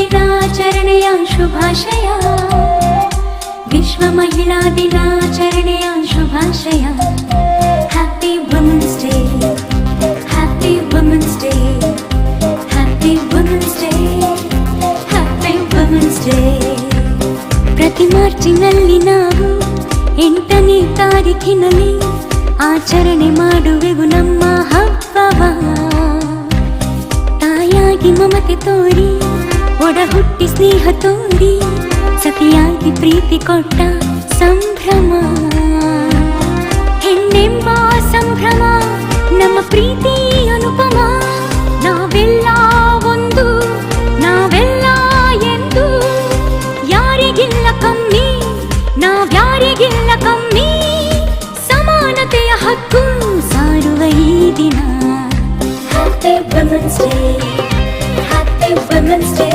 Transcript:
ದಿನಾಚರಣೆಯ ಶುಭಾಶಯ, ವಿಶ್ವ ಮಹಿಳಾ ದಿನಾಚರಣೆಯ ಶುಭಾಶಯ. Happy women's day, happy women's day, happy women's day, happy women's day. ಪ್ರತಿ ಮಾರ್ಚಿನಲ್ಲಿ ನಾವು 8ನೇ ತಾರೀಖಿನಲ್ಲಿ ಆಚರಣೆ ಮಾಡುವೆವು ನಮ್ಮ ಹಬ್ಬವ. ತಾಯಾಗಿ ಮಮತೆ ತೋರಿ, ಒಡ ಹುಟ್ಟಿ ಸ್ನೇಹ ತೋರಿ, ಸತಿಯಾಗಿ ಪ್ರೀತಿ ಕೊಟ್ಟ ಸಂಭ್ರಮ. ಹೆಣ್ಣೆಂಬ ಸಂಭ್ರಮ, ನಮ್ಮ ಪ್ರೀತಿ ಅನುಪಮ. ನಾವೆಲ್ಲ ಒಂದು, ನಾವೆಲ್ಲ ಎಂದು, ಯಾರಿಗಿಲ್ಲ ಕಮ್ಮಿ, ನಾವ್ಯಾರಿಗಿಲ್ಲ ಕಮ್ಮಿ. ಸಮಾನತೆಯ ಹಕ್ಕು ಸಾರುವ ಈ ದಿನ. Happy women's day, happy women's day.